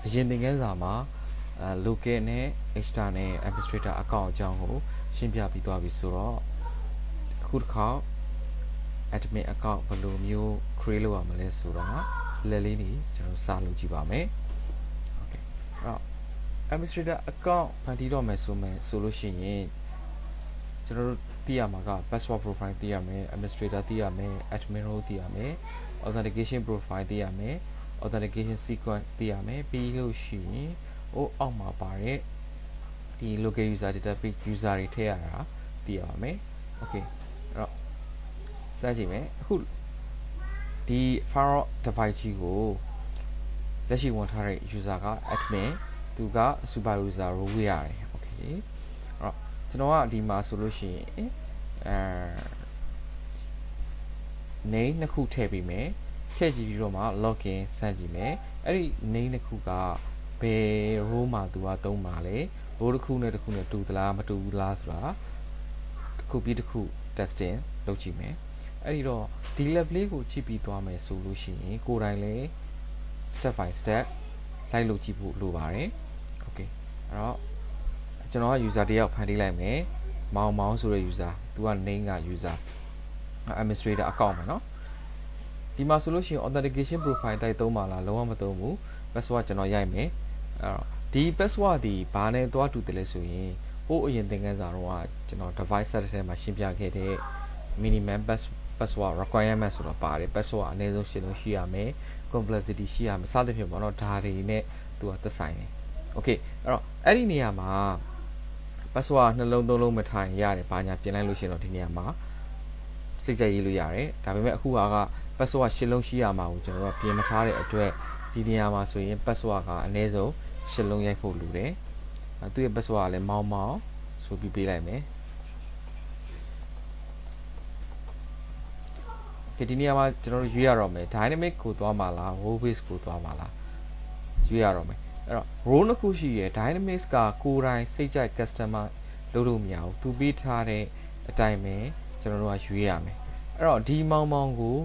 အရင်သင်ခန်းစာမှာlocal နဲ့ external administrator account အကြောင်းကိုရှင်းပြပြီးသွားပြီဆိုတော့အခုတစ်ခါ admin account ဘယ်လိုမျိုး create လုပ်ရမလဲဆိုတော့လက်လေးနေကျွန်တော်စလုပ်ကြည့်ပါမယ် okay အဲ့တော့ administrator account ဖန်တီးတော့မယ်ဆိုလို့ရှိရင်ကျွန်တော်တို့သိရမှာက password profile သိရမယ် administrator သိရမယ် admin role သိရမယ် authentication profile သိရမယ် authentication sequence သိရမယ်ပြီးလို့ရှိရင်အောက်မှာပါတဲ့ဒီ local user database user တွေထည့်ရတာသိရပါမယ် okay အဲ့တော့စကြည့်မယ်အခုဒီ firewall device ကြီးကိုလက်ရှိဝင်ထားတဲ့ user က admin သူက super user role ဝေးရတယ် okay အဲ့တော့ကျွန်တော်ကဒီမှာဆိုလို့ရှိရင်name နှစ်ခုထည့်ပြီးမယ်ထည့်ကြည့်ပြီးတော့မှ login စမ်းကြည့်မယ်အဲ့ဒီ name နှစ်ခုကဘယ် role မှာသူကသုံးပါလဲ role တစ်ခုနဲ့တစ်ခုနဲ့တူသလားမတူဘူးလားဆိုတာတစ်ခုပြီးတစ်ခု testing လုပ်ကြည့်မယ်အဲ့ဒီတော့ဒီ lab လေးကိုကြည့်ပြီးသွားမယ်ဆိုလို့ရှိရင်ကိုယ်တိုင်လည်း step by step လိုက်လုပ်ကြည့်ဖို့လိုပါတယ် okay အဲ့တော့ကျွန်တော်က user တယောက်ဖန်တီးလိုက်မယ်မောင်ဆိုတဲ့ user သူက name က user administrator account ပဲเนาะဒီမှာဆိုလို့ရှိရင် authentication profile တိုက်သုံးပါလားလုံးဝမသုံးဘူး password ကျွန်တော်ရိုက်မယ်အဲ့တော့ဒီ password ဒီဘာနဲ့တွားတူတယ်လဲဆိုရင်ဟိုအရင်သင်ခန်းစာတော့ကကျွန်တော် device set ထဲမှာရှင်းပြခဲ့တဲ့ minimum password requirement ဆိုတော့ပါတယ် password အနည်းဆုံးရှင်းလို့ရှိရမယ် complexity ရှိရမယ်စသဖြင့်ပေါ့နော်ဒါတွေနဲ့သူကသက်ဆိုင်တယ် okay အဲ့တော့အဲ့ဒီနေရာမှာ password နှလုံးသုံးလုံးမထိုင်ရတယ်ဘာညာပြင်လိုက်လို့ရှိရင်တော့ဒီနေရာမှာစိတ်ကြိုက်ရေးလို့ရတယ်ဒါပေမဲ့အခုက password ရှင်းလုံးရှိရမှာကိုကျွန်တော်တို့ပြင်မထားတဲ့အတွက်ဒီနေရာမှာဆိုရင် password ကအနည်းဆုံးရှင်းလုံးရိုက်ဖို့လိုတယ်သူရဲ့ password ကလည်းမောင်းဆိုပြီးပေးလိုက်မယ်ဒီနေရာမှာကျွန်တော်တို့ရွေးရတော့မယ် dynamic ကိုသွားမှာလား role base ကိုသွားမှာလားရွေးရတော့မယ်အဲ့တော့ role တစ်ခုရှိရယ် dynamics ကကိုယ်တိုင်စိတ်ကြိုက် customer လုပ်လို့မရဘူးသူပေးထားတဲ့အတိုင်းပဲကျွန်တော်တို့ကရွေးရမယ်အဲ့တော့ဒီမောင်းကို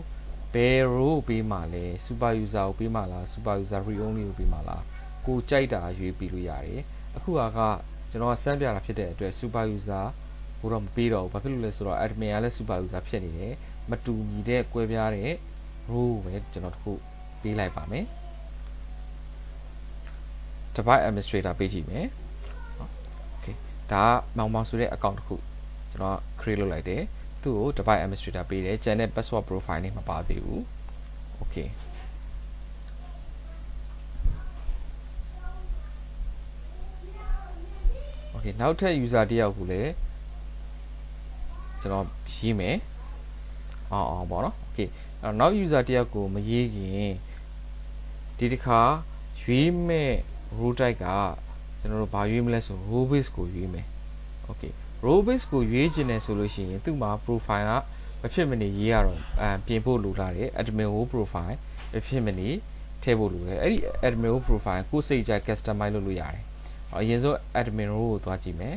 ဘယ် role ပေးမှာလဲ super user ကိုပေးမှာလား super user read only ကိုပေးမှာလားကိုကြိုက်တာရွေးပြီးလို့ရတယ်အခုကကျွန်တော်ကစမ်းပြတာဖြစ်တဲ့အတွက် super user ကိုတော့မပေးတော့ဘူးဘာဖြစ်လို့လဲဆိုတော့ admin ကလည်း super user ဖြစ်နေတယ်မတူညီတဲ့ကွဲပြားတဲ့ role ပဲကျွန်တော်တခုပေးလိုက်ပါမယ် device administrator ပေးကြည့်မယ် okay ဒါမောင်ဆိုတဲ့ account တခုကျွန်တော် create လုပ်လိုက်တယ်သူ့ကို device administrator ပေးတယ်ကျန်တဲ့ password profile နဲ့မပါသေးဘူး okay okay နောက်ထပ် user တယောက်ကိုလည်းကျွန်တော်ရေးမယ်အောင်ပေါ့နော် okay အဲ့တော့နောက် user တယောက်ကိုမရေးခင်ဒီတစ်ခါရွေးမဲ့ role type ကကျွန်တော်တို့ဘာရွေးမလဲဆို role base ကိုရွေးမယ် okay role base ကိုရွေးချင်တယ်ဆိုလို့ရှိရင်သူ့မှာ profile ကမဖြစ်မနေရေးရတော့ပြင်ဖို့လိုလာတယ် admin role profile မဖြစ်မနေထည့်ဖို့လိုတယ်အဲ့ဒီ admin role profile ကိုစိတ်ကြိုက် customize လုပ်လို့ရတယ်အရင်ဆုံး admin role ကိုသွားကြည့်မယ်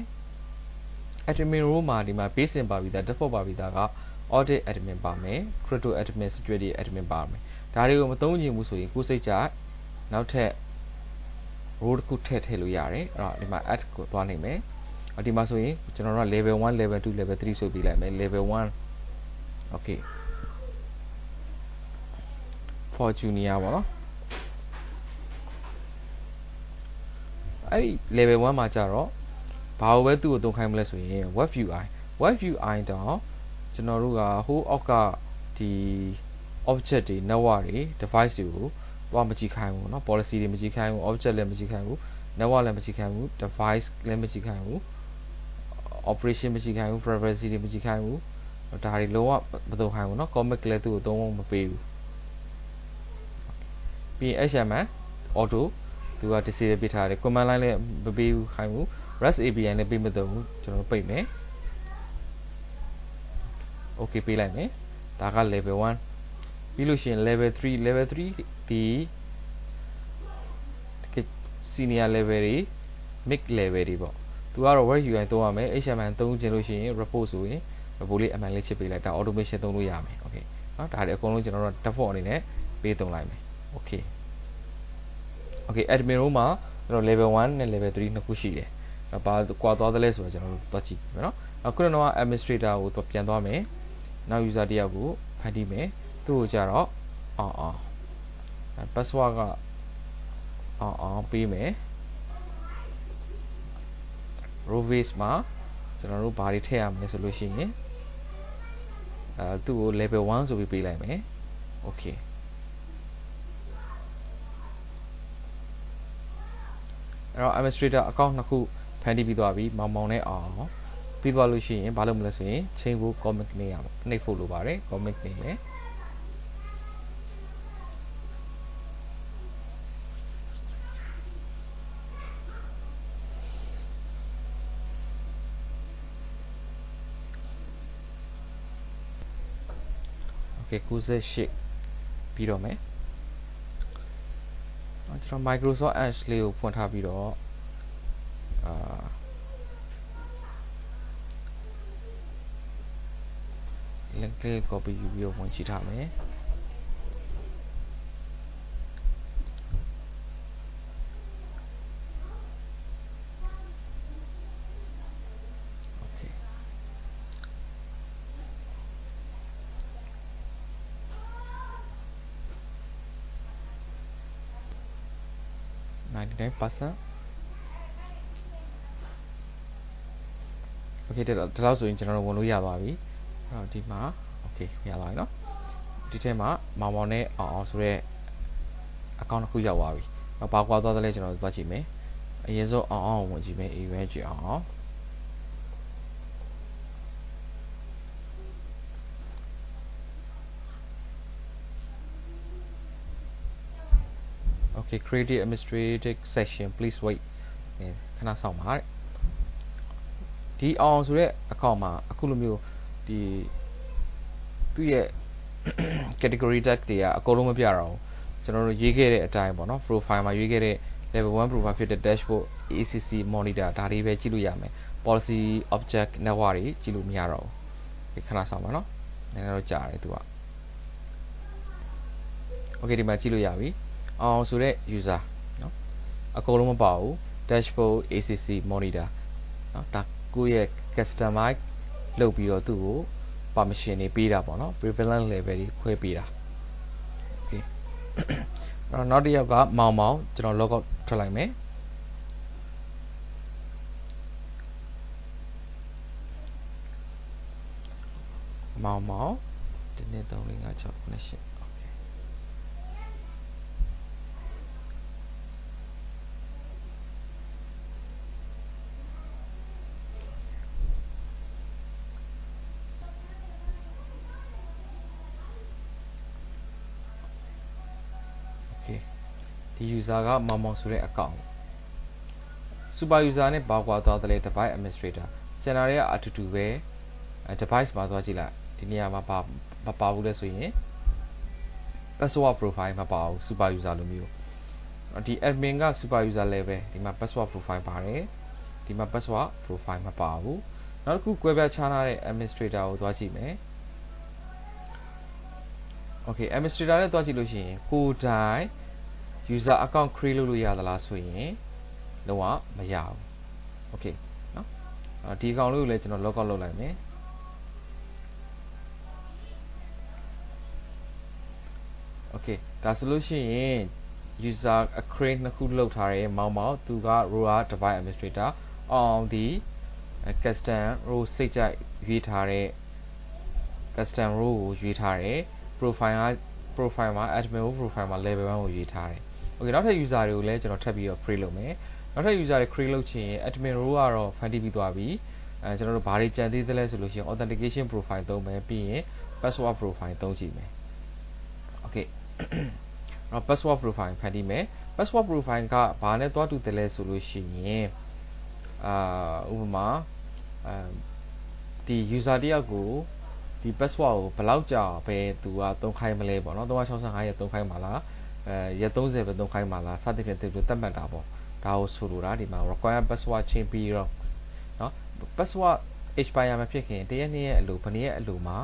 admin role မှာဒီမှာ base ပါပြီးသား default ပါပြီးသားက audit admin ပါမယ် crypto admin security admin ပါမယ်ဒါတွေကိုမသုံးချင်ဘူးဆိုရင်ကိုစိတ်ကြိုက်နောက်ထပ် role တစ်ခုထည့်လို့ရတယ်အဲ့တော့ဒီမှာ add ကိုသွားနိုင်မယ်ဒီမှာဆိုရင်ကျွန်တော်တို့ level 1 level 2 level 3ဆိုပြီးလိုက်မယ် level 1 okay for junior ပေါ့နော်အဲ့ဒီ level 1မှာကျတော့ဘာလို့ပဲသူ့ကိုသုံးခိုင်းမလဲဆိုရင် web UI တော့ကျွန်တော်တို့ကဟိုအောက်ကဒီ object တွေ network တွေ device တွေကိုတော့မကြည့်ခိုင်းဘူးเนาะ policy တွေမကြည့်ခိုင်းဘူး object လည်းမကြည့်ခိုင်းဘူး network လည်းမကြည့်ခိုင်းဘူး device လည်းမကြည့်ခိုင်းဘူး operation မကြည့်ခိုင်းဘူး privacy တွေမကြည့်ခိုင်းဘူးဒါတွေလုံးဝမသုံးခိုင်းဘူးเนาะ comic လည်းသူ့ကိုသုံးဖို့မပေးဘူးပြီး HTML auto သူက disable ပေးထားတယ် command line လည်းမပေးဘူးခိုင်းဘူး REST API လည်းပေးမသုံးဘူးကျွန်တော်ပိတ်မယ် okay ပေးလိုက်မယ်ဒါက level 1ပြီးလို့ရှိရင် level 3ဒီ senior level တွေ mid level တွေပေါ့သူကတော့ web UI သုံးရမယ် HTML သုံးချင်လို့ရှိရင် report ဆိုရင် report လေးအမှန်လေးချစ်ပေးလိုက်ဒါ automation သုံးလို့ရမယ် okay เนาะဒါတွေအကုန်လုံးကျွန်တော်တို့ default အနေနဲ့ပေးသုံးလိုက်မယ် okay okay admin role မှာကျွန်တော် level 1နဲ့ level 3နှစ်ခုရှိတယ်ဘာကွာသွားသလဲဆိုတော့ကျွန်တော်တို့သွားကြည့်မယ်နော်အခုတော့ administrator ကိုတော့ပြန်သွားမယ်နောက် user တယောက်ကိုဖန်တီးမယ်သူ့ကိုကြတော့password ကပေးမယ် row base မှာကျွန်တော်တို့ဘာတွေထည့်ရမလဲဆိုလို့ရှိရင်သူ့ကို level 1ဆိုပြီးပေးလိုက်မယ် okay အဲ့တော့ administrator account နှစ်ခုဖန်တီးပြီးသွားပြီမောင်နဲ့အောင်ပြီးသွားလို့ရှိရင်ဘာလုပ်မလဲဆိုရင် chain ကို commit နေရမှာနှိပ်ဖို့လိုပါတယ် commit နေမယ်98ပြီးတော့မယ်ကျွန်တော် Microsoft Edge လေးကိုဖွင့်ထားပြီးတော့link လေး copy ယူပြီးတော့ဝင်ချိထားမယ်99% okay ဒီလောက်ဆိုရင်ကျွန်တော်တို့ဝင်လို့ရသွားပြီအဲ့တော့ဒီမှာ okay ရသွားပြီเนาะဒီထဲမှာမောင်နဲ့အောင်ဆိုတဲ့ account တစ်ခုရောက်သွားပြီဘာကွာသွားသလဲကျွန်တော်သွားကြည့်မယ်အရင်ဆုံးအောင်ဝင်ကြည့်မယ် event ကြည့်အောင်Okay, create the administrative section. Please wait. ခဏစောင့်ပါတဲ့ဒီအောင်ဆိုတဲ့ account မှာအခုလိုမျိုးဒီသူ့ရဲ့ category tag တွေကအကုန်လုံးမပြတော့ဘူးကျွန်တော်တို့ရေးခဲ့တဲ့အတိုင်းပေါ့နော် profile မှာရေးခဲ့တဲ့ level 1 profile ဖြစ်တဲ့ dashboard ACC monitor ဒါတွေပဲကြည့်လို့ရမယ် policy object network တွေကြည့်လို့မရတော့ဘူးခဏစောင့်ပါနော်နည်းနည်းတော့ကြာတယ်သူက Okay ဒီမှာကြည့်လို့ရပြီအောင်ဆိုတဲ့ user เนาะအကုန်လုံးမပါဘူး dashboard ACC monitor เนาะဒါကိုယ့်ရဲ့ customize လုပ်ပြီးတော့သူ့ကို permission တွေပေးတာပေါ့เนาะ prevalence level တွေခွဲပေးတာ okay အဲ့တော့နောက်တစ်ယောက်ကမောင်ကျွန်တော် log out ထွက်လိုက်မယ်မောင်ဒီနေ့3 4 5 6 9 10ဒီ user ကမောင်ဆိုတဲ့ account super user နဲ့ဘာကွာသွားတယ်လဲ device administrator ကျန်တာတွေကအတူတူပဲ device မှာသွားကြည့်လိုက်ဒီနေရာမှာမပါဘူးလဲဆိုရင် password profile မပါဘူး super user လိုမျိုးဒီ admin က super user level ဒီမှာ password profile ပါတယ်ဒီမှာ password profile မပါဘူးနောက်တစ်ခုကွဲပြားခြားထားတဲ့ administrator ကိုသွားကြည့်မယ် okay administrator နဲ့သွားကြည့်လို့ရှိရင်ကိုယ်တိုင် user account create လုပ်လို့ရသလားဆိုရင်လုံးဝမရဘူး okay เนาะဒီ account လေးကိုလည်းကျွန်တော် log out လုပ်လိုက်မယ် okay ဒါဆိုလို့ရှိရင် user create နှစ်ခုလုပ်ထားတယ်မောင်သူက row device administrator on the custom row စိတ်ကြိုက်ရွေးထားတဲ့ custom row ကိုရွေးထားတယ် profile မှာ admin profile မှာ level 1ကိုရွေးထားတယ် okay နောက်ထပ် user တွေကိုလည်းကျွန်တော်ထပ်ပြီးတော့ create လုပ်မယ်နောက်ထပ် user တွေ create လုပ်ချင်ရင် admin row ကတော့ ဖန်တီးပြီးသွားပြီကျွန်တော်တို့ဘာတွေကြံသေးသလဲဆိုလို့ရှိရင် authentication profile သုံးမယ်ပြီးရင် password profile သုံးကြည့်မယ် okay တော့ password profile ဖန်တီးမယ် password profile ကဘာနဲ့တွားတူတယ်လဲဆိုလို့ရှိရင်ဥပမာဒီ user တယောက်ကိုဒီ password ကိုဘယ်လောက်ကြာပဲသူကသုံးခိုင်းမလဲပေါ့နော်365ရက်သုံးခိုင်းပါလားရက်30ပဲသုံးခိုင်းပါလားစသဖြင့်သူတို့သတ်မှတ်တာပေါ့ဒါကိုဆိုလိုတာဒီမှာ require password ချင်းပြီးတော့เนาะ password expire မဖြစ်ခင်တရက်နှစ်ရက်အလိုဘယ်နှစ်ရက်အလိုမှာ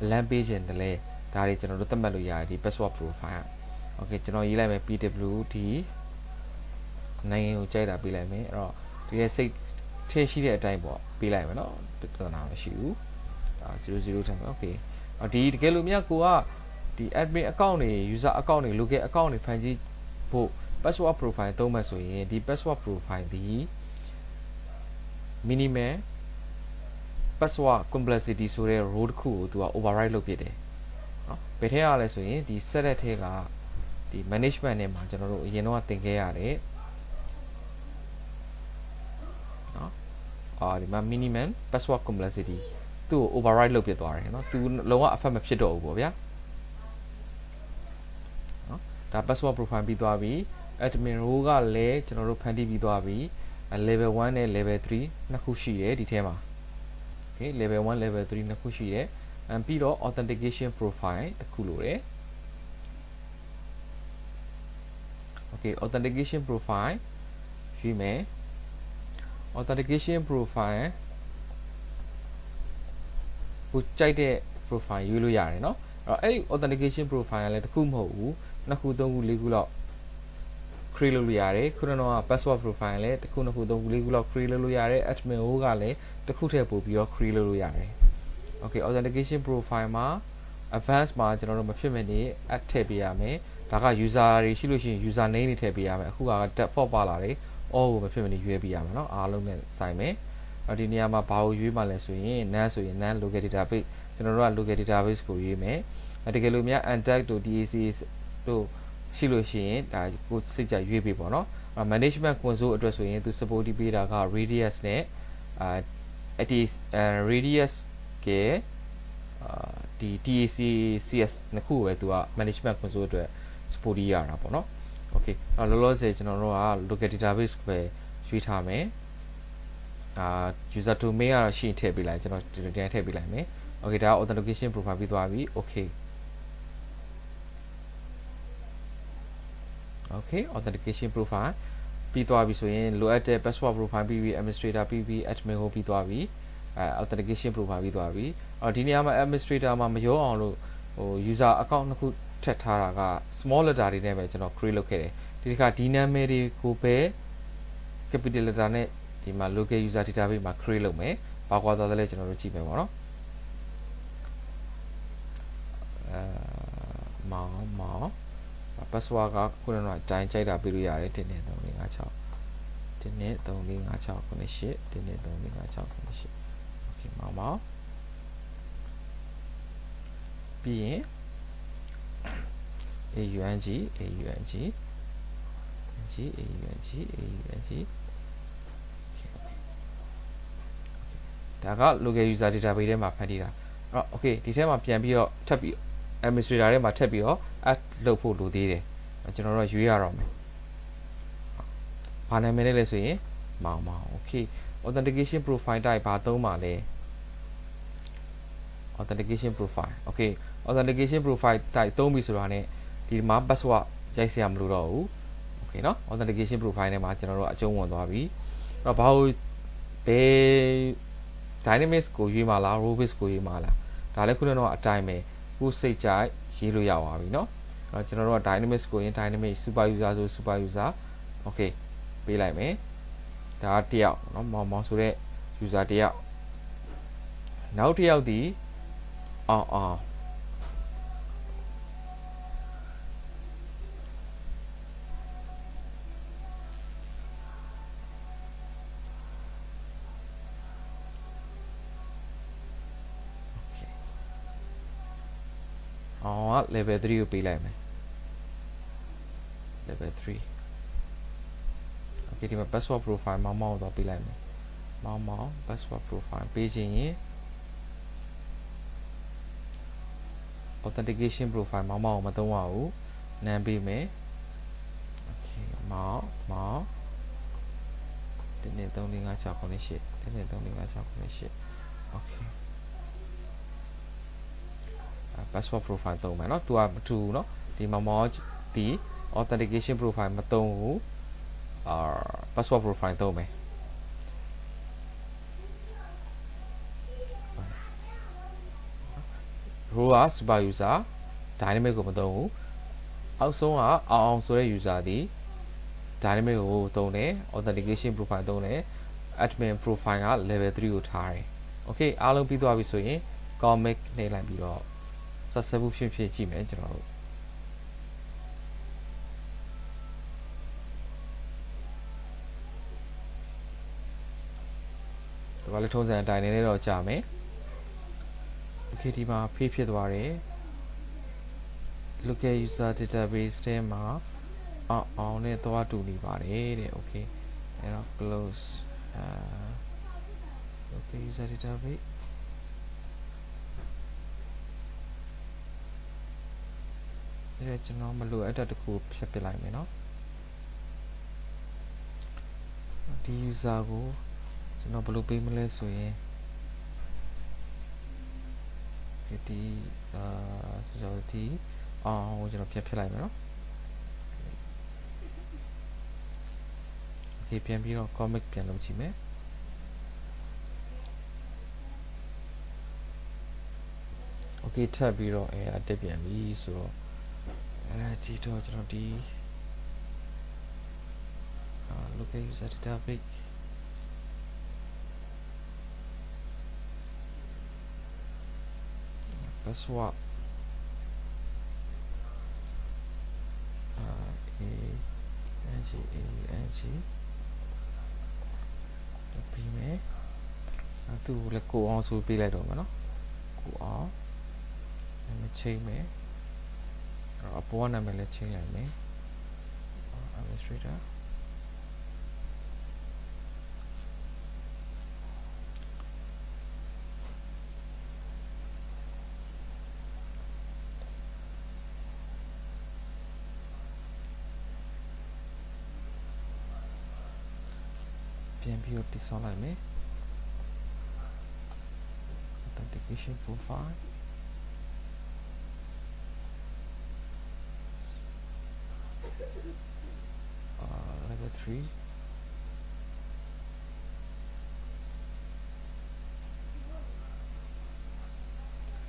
အလံပေးခြင်းတလဲဒါတွေကျွန်တော်တို့သတ်မှတ်လို့ရတယ်ဒီ password profile okay ကျွန်တော်ရေးလိုက်မယ်pwd နိုင်ငံကိုကြိုက်တာပေးလိုက်မယ်အဲ့တော့ဒီရဲ့စိတ်ထဲရှိတဲ့အတိုင်းပေါ့ပေးလိုက်မယ်နော်ပြဿနာမရှိဘူးဒါ00ထပ်မယ် okay ဒီတကယ်လို့မြတ်ကိုကဒီ admin account တွေ user account တွေ local account တွေဖန်တီးဖို့ password profile သုံးမှဆိုရင်ဒီ password profile ဒီ minimum password complexity ဆိုတဲ့ role တစ်ခုကိုသူက override လုပ်ပြတယ်နော်ဘယ်ထဲရလဲဆိုရင်ဒီ set တဲ့ထဲကဒီ management နဲ့မှာကျွန်တော်တို့အရင်တော့သင်ခဲ့ရတယ်နော်ဒီမှာ minimum password complexity သူ့ကို override လုပ်ပြသွားတယ်နော်သူလုံးဝ affect မဖြစ်တော့ဘူးပေါ့ဗျာနော်ဒါ password profile ပြီးသွားပြီ admin role ကလည်းကျွန်တော်တို့ဖန်တီးပြီးသွားပြီ level 1နဲ့ level 3နှစ်ခုရှိတယ်ဒီထဲမှာ okay level 1 level 3နှစ်ခုရှိတယ်ပြီးတော့ authentication profile တစ်ခုလိုတယ် okay authentication profile ရွေးမယ် authentication profile ကိုကြိုက်တဲ့ profile ရွေးလို့ရတယ်เนาะအဲ့ဒီ authentication profile လည်းတစ်ခုမဟုတ်ဘူးနှစ်ခုသုံးခုလေးခုလောက် create လုပ်လို့ရတယ်ခုနက password profile လည်းတစ်ခုနှစ်ခုသုံးခုလေးခုလောက် create လုပ်လို့ရတယ် admin role ကလည်းတစ်ခုထည့်ပို့ပြီးတော့ create လုပ်လို့ရတယ် okay authentication profile မှာ advanced မှာကျွန်တော်တို့မဖြစ်မနေ add ထည့်ပေးရမယ်ဒါက user တွေရှိလို့ရှိရင် user name တွေထည့်ပေးရမယ်အခုက default ပါလာတယ် all ကိုမဖြစ်မနေရွေးပေးရမယ်เนาะအားလုံးနဲ့ဆိုင်မယ်ဒီနေရာမှာဘာကိုရွေးမှလဲဆိုရင် none ဆိုရင် none local database ကျွန်တော်တို့က local database ကိုရွေးမယ်တကယ်လို့များ untagged တို့ DAC တို့ရှိလို့ရှိရင်ဒါကိုစိတ်ကြရွေးပေးပေါ့เนาะ management console အတွက်ဆိုရင်သူ support ပေးတာက radius နဲ့radius ကဒီ DAC CS နှစ်ခုပဲသူက management console အတွက် support ရတာပေါ့เนาะ okay လောလောဆယ်ကျွန်တော်တို့က local database ပဲရွေးထားမယ်user domain ကတော့ရှင်းထည့်ပေးလိုက်ကျွန်တော်ဒီတိုင်းထည့်ပေးလိုက်မယ် okay ဒါ authentication profile ပြီးသွားပြီ okay okay authentication profile ပြီးသွားပြီဆိုရင်လိုအပ်တဲ့ password profile ပြီးပြီ administrator ပြီးပြီ admin ကိုပြီးသွားပြီauthentication profile ပြီးသွားပြီဒီနေရာမှာ administrator မှာမရောအောင်လို့user account နှစ်ခုထပ်ထားတာက small letter တွေနဲ့ပဲကျွန်တော် create လုပ်ခဲ့တယ်ဒီတစ်ခါဒီနာမည်တွေကိုပဲ capital letter နဲ့ဒီမှာ local user database မှာ create လုပ်မယ်ဘာကွာသွားသလဲကျွန်တော်တို့ကြည့်မယ်ပေါ့နော်မောင် password ကခုနကအတိုင်းကြိုက်တာပေးလို့ရတယ်1 2 3 4 5 6 1 2 3 4 5 6 9 8 1 2 3 4 5 6 9 8okay မောင်ပြီးရင် AUNG ဒါက local user database ထဲမှာဖန်တီးတာအဲ့တော့ okay ဒီထဲမှာပြန်ပြီးတော့ထပ်ပြီး administrator ထဲမှာထပ်ပြီးတော့ add လုပ်ဖို့လိုသေးတယ်ကျွန်တော်တို့ရွေးရတော့မယ်ဘာနာမည်နဲ့လဲဆိုရင်မောင် okay authentication profile type ဘာသုံးပါလဲ authentication profile okay authentication profile type သုံးပြီဆိုတာ ਨੇ ဒီမှာ password ရိုက်စရာမလိုတော့ဘူး okay เนาะ authentication profile နဲ့မှာကျွန်တော်တို့အကျုံးဝင်သွားပြီအဲ့တော့ဘာလို့ဘယ် dynamics ကိုရွေးမှာလား row based ကိုရွေးမှာလားဒါလည်းခုနကတော့အတိုင်းပဲကိုစိတ်ကြိုက်ရေးလို့ရပါပြီเนาะအဲ့တော့ကျွန်တော်တို့က dynamics ကိုရင် dynamic super user ဆို super user okay ပေးလိုက်မယ်ဒါတယောက်เนาะမောင်ဆိုတဲ့ user တယောက်နောက်တယောက်ဒီအောင်level 3ကိုပေးလိုက်မယ် level 3 okay ဒီမှာ password profile မောင်တော့ပေးလိုက်မယ်မောင် password profile ပေးခြင်းရင် authentication profile မောင်မသုံးရဘူးနမ်းပေးမယ် okay မောင်1 2 3 4 5 6 9 8 1 2 3 4 5 6 9 8 okay password profile သုံးမယ်เนาะသူကမတူเนาะဒီမောင်ဒီ authentication profile မသုံးဘူး password profile သုံးမယ် row က super user dynamic ကိုမသုံးဘူးအောက်ဆုံးကအောင်ဆိုတဲ့ user ဒီ dynamic ကိုသုံးတယ် authentication profile သုံးတယ် admin profile က level 3ကိုထားတယ် okay အားလုံးပြီးသွားပြီဆိုရင် comic နှိပ်လိုက်ပြီးတော့ successful ဖြစ်ကြည့်မယ်ကျွန်တော်တို့ဒီမှာလည်းထုံးစံအတိုင်းနေတော့ကြာမယ် okay ဒီမှာ page ဖြစ်သွားတယ် local user database ထဲမှာအောင်နဲ့သွားတူနေပါတယ်တဲ့ okay အဲ့တော့ close local user database အဲ့ကျွန်တော်မလိုအပ်တဲ့တစ်ခုဖြတ်ပစ်လိုက်မယ်နော်ဒီ user ကိုကျွန်တော်ဘယ်လိုပေးမလဲဆိုရင်ဒီဆိုတော့ဒီအောင်ကိုကျွန်တော်ဖြတ်လိုက်မယ်နော် okay ပြန်ပြီးတော့ comic ပြန်လုပ်ကြည့်မယ် okay ထပ်ပြီးတော့တက်ပြန်ပြီဆိုတော့ဒီတော့ကျွန်တော်ဒီ local user database passwordပြီးမယ်သူ့ကိုလည်းကိုအောင်ဆိုပေးလိုက်တော့မယ်နော်ကိုအောင်နာမည်ချိန်မယ်အပေါ်နာမည်လည်းချိန်လိုက်မယ် administratorပြန်ပြီးတော့တည်ဆောက်လိုက်မယ် authentication profile level 3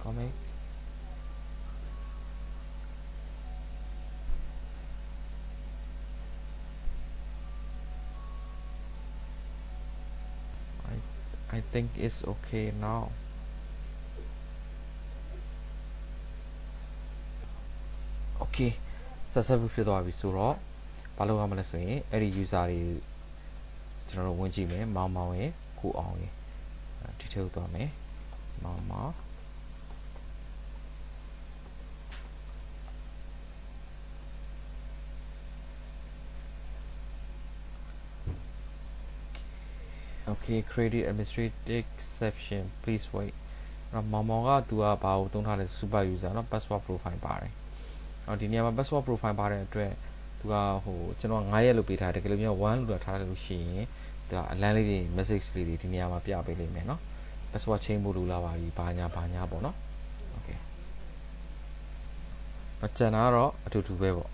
comic I think it's okay now okay successful ဖြစ်သွားပြီဆိုတော့ဘာလုပ်ရမလဲဆိုရင်အဲ့ဒီ user တွေကျွန်တော်တို့ဝင်ကြည့်မယ်မောင်မောင်ရဲ့ကိုအောင်ရဲ့ဒီထဲကိုသွားမယ်မောင်မောင် okay credit administrative section please wait မောင်မောင်ကသူကဘာကိုသုံးထားလဲ super user เนาะ password profile ပါတယ်ဒီနေရာမှာ password profile ပါတဲ့အတွက်သူကဟိုကျွန်တော်9ရက်လို့ပေးထားတယ်တကယ်လို့များ1လို့ထားတယ်လို့ရှိရင်သူကအလန်းလေးတွေ message လေးတွေဒီနေရာမှာပြပေးလိမ့်မယ်เนาะ password change ဖို့လိုလာပါပြီဘာညာပေါ့เนาะ okay ကျန်တာတော့အတူတူပဲပေါ့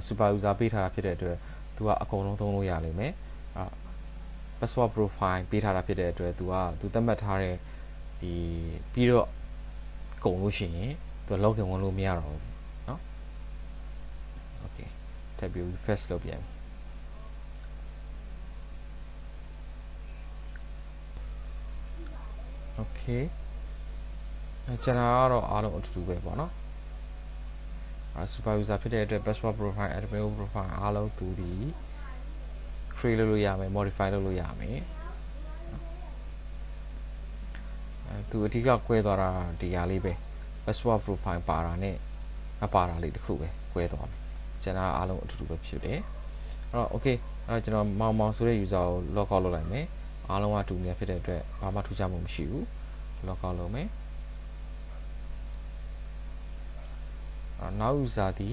super user ပေးထားတာဖြစ်တဲ့အတွက်သူကအကုန်လုံးသုံးလို့ရလိမ့်မယ်password profile ပေးထားတာဖြစ်တဲ့အတွက်သူသတ်မှတ်ထားတဲ့ဒီပြီးတော့ကုန်လို့ရှိရင်သူ login ဝင်လို့မရတော့ဘူးเนาะ okay ထပ်ပြီး refresh လုပ်ပြန်ပြီ okay ကျန်တာကတော့အားလုံးအတူတူပဲပေါ့เนาะsuper user ဖြစ်တဲ့အတွက် password profile admin profile အားလုံးသူဒီ create လုပ်လို့ရမယ် modify လုပ်လို့ရမယ်သူအဓိကကွဲသွားတာဒီဟာလေးပဲ password profile ပါတာနဲ့မပါတာလေးတစ်ခုပဲကွဲသွားတယ်ကျန်တာအားလုံးအတူတူပဲဖြစ်တယ်အဲ့တော့ okay အဲ့တော့ကျွန်တော်မောင်ဆိုတဲ့ user ကို log out လုပ်လိုက်မယ်အားလုံးကတူနေဖြစ်တဲ့အတွက်ဘာမှထူးခြားမှုမရှိဘူး log out လုပ်မယ်နောက် user ဒီ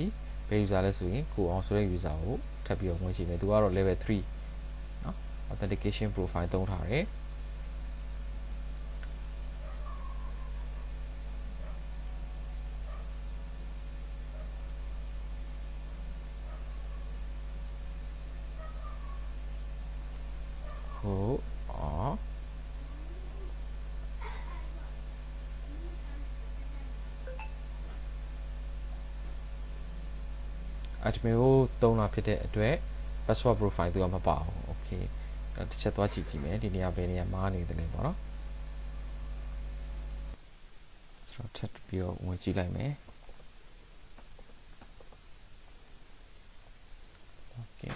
ဘယ် user လဲဆိုရင်ကိုအောင်ဆိုတဲ့ user ကိုထပ်ပြီးတော့ဝင်ကြည့်မယ်သူကတော့ level 3 เนาะ authentication profile သုံးထားတယ်ဟုတ်admin ကိုသုံးတာဖြစ်တဲ့အတွက် password profile သူကမပါဘူး okay တစ်ချက်သွားကြည့်မယ်ဒီနေရာဘယ်နေရာမှာနေတယ်လဲပေါ့နော်ဆိုတော့ထပ်ပြီးတော့ဝင်ကြည့်လိုက်မယ် okay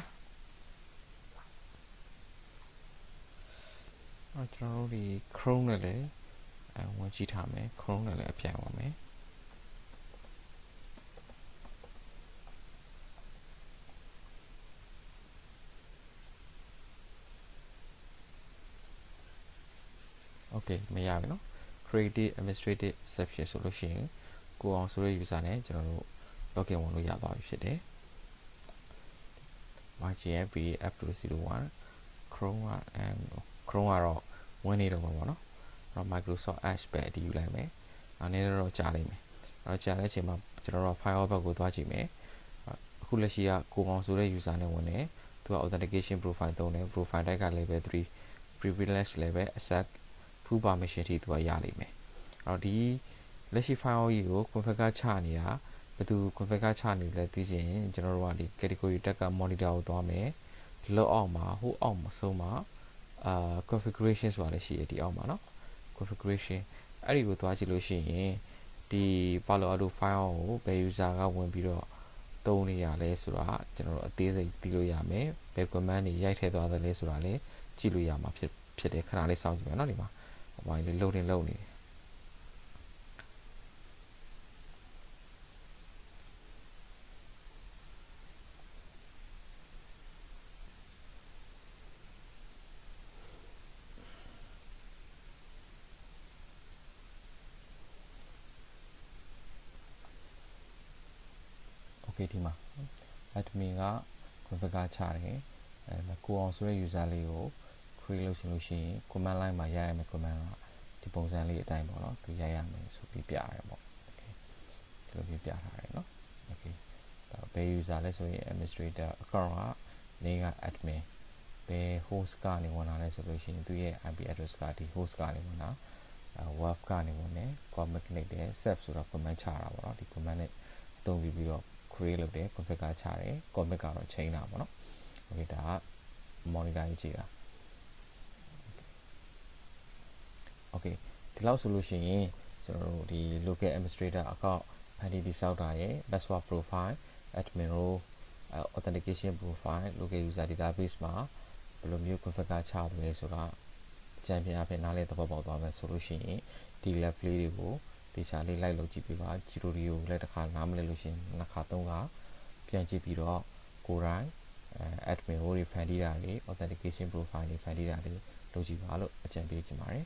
ကျွန်တော်တို့ဒီ Chrome နဲ့လည်းဝင်ကြည့်ထားမယ် Chrome နဲ့လည်းအပြိုင်ဝင်မယ်โอเคမရဘူးเนาะ creative administrative section ဆိုလို့ရှိရင်ကိုအောင်ဆိုတဲ့ user နဲ့ကျွန်တော်တို့ login ဝင်လို့ရသွားပြီဖြစ်တယ် MyGMP app201 Chrome ကတော့ဝင်နေတော့မှာပေါ့နော်အဲ့တော့ Microsoft Edge ပဲအတည်ယူလိုက်မယ်အဲ့နည်းတော့ကြာလိမ့်မယ်အဲ့တော့ကြာတဲ့အချိန်မှာကျွန်တော်တို့ file ဘက်ကိုသွားကြည့်မယ်အခုလက်ရှိကကိုအောင်ဆိုတဲ့ user နဲ့ဝင်တယ်သူက authentication profile သုံးတယ် profile type က level 3 privilege level accept full permission ထိသူကရလိမ့်မယ်အဲ့တော့ဒီလက်ရှိ file ကြီးကို configure ချနေတာဘယ်သူ configure ချနေလဲသိချင်ရင်ကျွန်တော်တို့ကဒီ category tag က monitor ကိုသွားမယ်လောက်အောက်မှာဟိုအောက်မှာဆုံးမှာconfiguration ဆိုတာလည်းရှိတယ်ဒီအောက်မှာเนาะ configuration အဲ့ဒီကိုသွားကြည့်လို့ရှိရင်ဒီ Palo Alto file ကိုဘယ် user ကဝင်ပြီးတော့သုံးနေရလဲဆိုတာကျွန်တော်တို့အသေးစိတ်သိလို့ရမယ်ဘယ် command တွေရိုက်ထည့်သွားသလဲဆိုတာလည်းကြည့်လို့ရမှာဖြစ်တယ်ခဏလေးစောင့်ကြည့်မယ်เนาะဒီမှာဟိုလေး loading လုပ်နေတယ်ဒီမှာ admin က configure ချတယ်ကိုအောင်ဆိုတဲ့ user လေးကို create လုပ်ရှင်လို့ရှိရင် command line မှာရရမယ် command ကဒီပုံစံလေးအတိုင်းပေါ့နော်သူရရမယ်ဆိုပြီးပြရတယ်ပေါ့ okay ဒီလိုပြထားတယ်နော် okay ဒါဘယ် user လဲဆိုရင် administrator account ကနေက admin ဘယ် host ကနေဝင်လာလဲဆိုလို့ရှိရင်သူရဲ့ IP address ကဒီ host ကနေဝင်လာ web ကနေဝင်တယ် command နဲ့ set ဆိုတော့ command ချတာပေါ့နော်ဒီ command နဲ့အသုံးပြုပြီးတော့create လုပ်တယ် configure ချတယ် commit ကတော့ change တာပေါ့နော် okay ဒါက monitor ကြီးကြည့်တာ okay ဒီလောက်ဆိုလို့ရှိရင်ကျွန်တော်တို့ဒီ local administrator account ID ဆောက်တာရယ် password profile admin role authentication profile local user database မှာဘယ်လိုမျိုး configure ချရလဲဆိုတာအကြံပြအဖြစ်နားလည်သဘောပေါက်သွားမယ်ဆိုလို့ရှိရင်ဒီ lab လေးတွေကိုတေချာလေးလိုက်လုပ်ကြည့်ပေးပါဂျီရိုဒီကိုလည်းတစ်ခါနားမလည်လို့ရှိရင်နှစ်ခါသုံးခါပြန်ကြည့်ပြီးတော့ကိုယ်တိုင်admin role တွေဖန်တီးတာတွေ authentication profile တွေဖန်တီးတာတွေလုပ်ကြည့်ပါလို့အကြံပေးချင်ပါတယ်